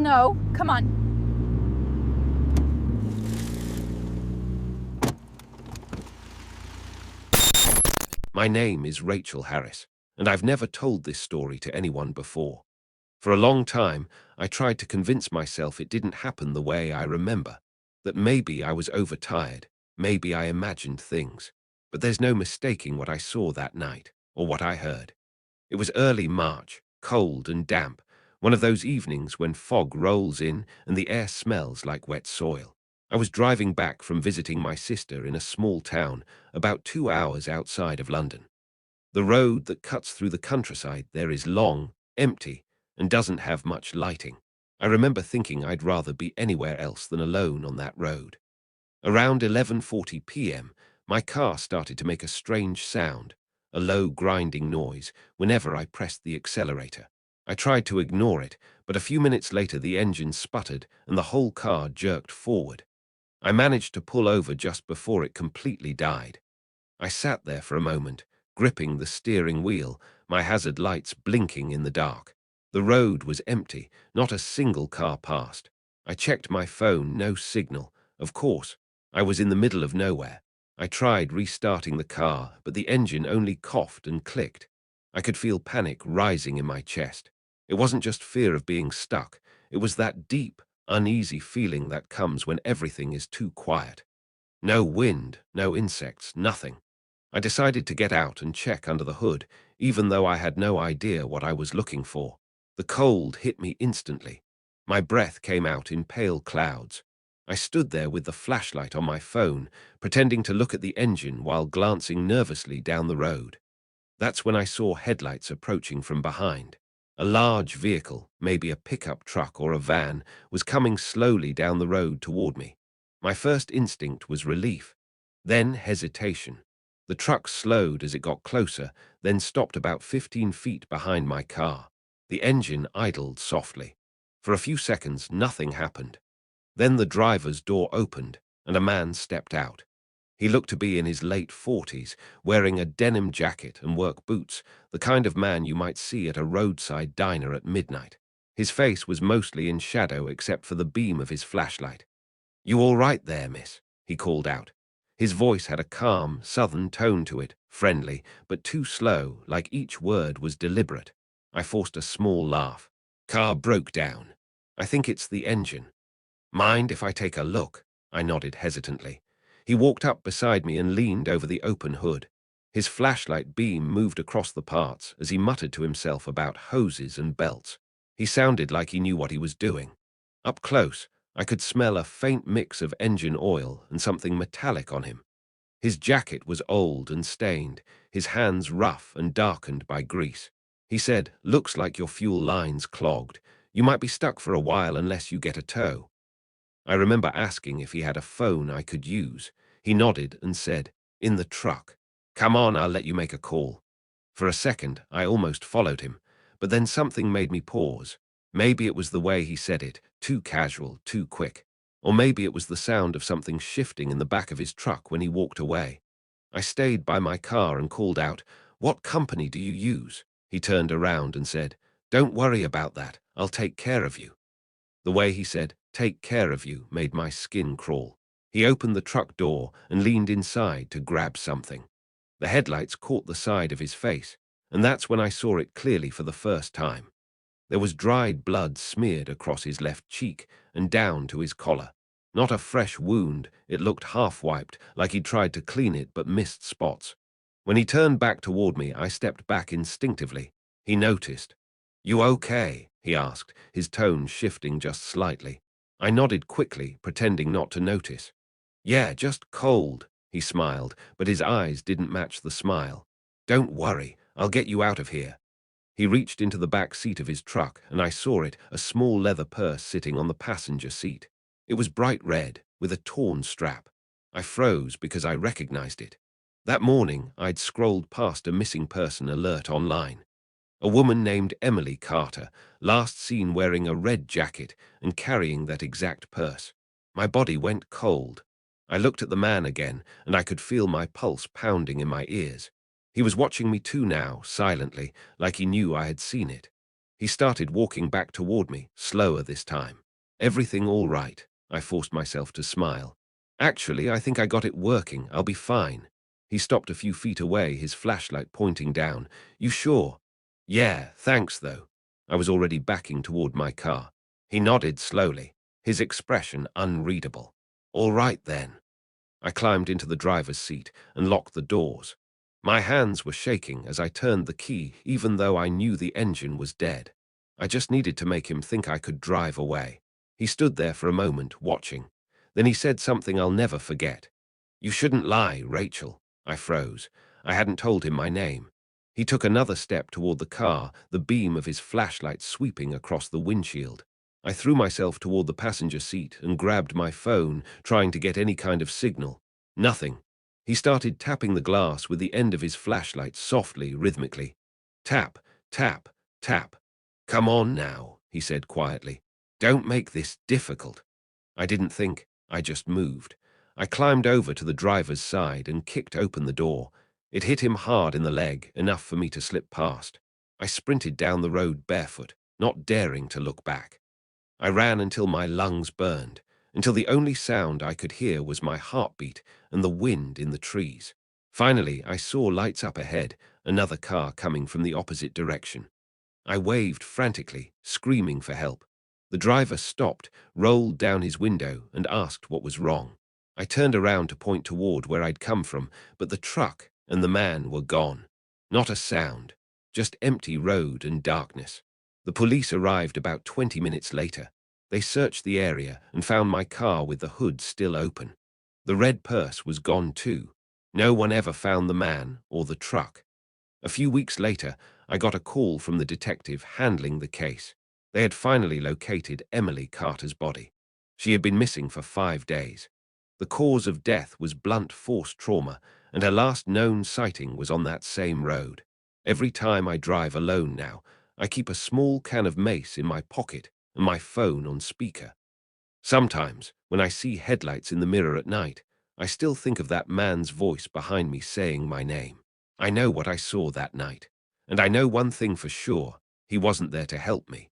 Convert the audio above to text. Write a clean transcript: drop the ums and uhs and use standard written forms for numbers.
no. Come on. My name is Rachel Harris, and I've never told this story to anyone before. For a long time, I tried to convince myself it didn't happen the way I remember, that maybe I was overtired, maybe I imagined things. But there's no mistaking what I saw that night, or what I heard. It was early March, cold and damp, one of those evenings when fog rolls in and the air smells like wet soil. I was driving back from visiting my sister in a small town about 2 hours outside of London. The road that cuts through the countryside there is long, empty, and doesn't have much lighting. I remember thinking I'd rather be anywhere else than alone on that road. Around 11:40 p.m., my car started to make a strange sound, a low grinding noise, whenever I pressed the accelerator. I tried to ignore it, but a few minutes later the engine sputtered and the whole car jerked forward. I managed to pull over just before it completely died. I sat there for a moment, gripping the steering wheel, my hazard lights blinking in the dark. The road was empty, not a single car passed. I checked my phone, no signal. Of course, I was in the middle of nowhere. I tried restarting the car, but the engine only coughed and clicked. I could feel panic rising in my chest. It wasn't just fear of being stuck. It was that deep, uneasy feeling that comes when everything is too quiet. No wind, no insects, nothing. I decided to get out and check under the hood, even though I had no idea what I was looking for. The cold hit me instantly. My breath came out in pale clouds. I stood there with the flashlight on my phone, pretending to look at the engine while glancing nervously down the road. That's when I saw headlights approaching from behind. A large vehicle, maybe a pickup truck or a van, was coming slowly down the road toward me. My first instinct was relief, then hesitation. The truck slowed as it got closer, then stopped about 15 feet behind my car. The engine idled softly. For a few seconds, nothing happened. Then the driver's door opened, and a man stepped out. He looked to be in his late 40s, wearing a denim jacket and work boots, the kind of man you might see at a roadside diner at midnight. His face was mostly in shadow except for the beam of his flashlight. "You all right there, miss?" he called out. His voice had a calm, southern tone to it, friendly, but too slow, like each word was deliberate. I forced a small laugh. "Car broke down. I think it's the engine." "Mind if I take a look?" I nodded hesitantly. He walked up beside me and leaned over the open hood. His flashlight beam moved across the parts as he muttered to himself about hoses and belts. He sounded like he knew what he was doing. Up close, I could smell a faint mix of engine oil and something metallic on him. His jacket was old and stained, his hands rough and darkened by grease. He said, "Looks like your fuel line's clogged. You might be stuck for a while unless you get a tow." I remember asking if he had a phone I could use. He nodded and said, "In the truck. Come on, I'll let you make a call." For a second, I almost followed him, but then something made me pause. Maybe it was the way he said it, too casual, too quick. Or maybe it was the sound of something shifting in the back of his truck when he walked away. I stayed by my car and called out, "What company do you use?" He turned around and said, "Don't worry about that. I'll take care of you." The way he said, "take care of you," made my skin crawl. He opened the truck door and leaned inside to grab something. The headlights caught the side of his face, and that's when I saw it clearly for the first time. There was dried blood smeared across his left cheek and down to his collar. Not a fresh wound, it looked half-wiped, like he'd tried to clean it but missed spots. When he turned back toward me, I stepped back instinctively. He noticed. "You okay?" he asked, his tone shifting just slightly. I nodded quickly, pretending not to notice. "Yeah, just cold," he smiled, but his eyes didn't match the smile. "Don't worry, I'll get you out of here." He reached into the back seat of his truck, and I saw it, a small leather purse sitting on the passenger seat. It was bright red, with a torn strap. I froze because I recognized it. That morning, I'd scrolled past a missing person alert online. A woman named Emily Carter, last seen wearing a red jacket and carrying that exact purse. My body went cold. I looked at the man again, and I could feel my pulse pounding in my ears. He was watching me too now, silently, like he knew I had seen it. He started walking back toward me, slower this time. Everything all right? I forced myself to smile. Actually, I think I got it working. I'll be fine. He stopped a few feet away, his flashlight pointing down. You sure? Yeah, thanks though. I was already backing toward my car. He nodded slowly, his expression unreadable. All right then. I climbed into the driver's seat and locked the doors. My hands were shaking as I turned the key, even though I knew the engine was dead. I just needed to make him think I could drive away. He stood there for a moment, watching. Then he said something I'll never forget. You shouldn't lie, Rachel. I froze. I hadn't told him my name. He took another step toward the car, the beam of his flashlight sweeping across the windshield. I threw myself toward the passenger seat and grabbed my phone, trying to get any kind of signal. Nothing. He started tapping the glass with the end of his flashlight softly, rhythmically. Tap, tap, tap. Come on now, he said quietly. Don't make this difficult. I didn't think, I just moved. I climbed over to the driver's side and kicked open the door. It hit him hard in the leg, enough for me to slip past. I sprinted down the road barefoot, not daring to look back. I ran until my lungs burned, until the only sound I could hear was my heartbeat and the wind in the trees. Finally, I saw lights up ahead, another car coming from the opposite direction. I waved frantically, screaming for help. The driver stopped, rolled down his window, and asked what was wrong. I turned around to point toward where I'd come from, but the truck and the man were gone. Not a sound, just empty road and darkness. The police arrived about 20 minutes later. They searched the area and found my car with the hood still open. The red purse was gone too. No one ever found the man or the truck. A few weeks later, I got a call from the detective handling the case. They had finally located Emily Carter's body. She had been missing for 5 days. The cause of death was blunt force trauma, and her last known sighting was on that same road. Every time I drive alone now, I keep a small can of mace in my pocket and my phone on speaker. Sometimes, when I see headlights in the mirror at night, I still think of that man's voice behind me saying my name. I know what I saw that night, and I know one thing for sure: he wasn't there to help me.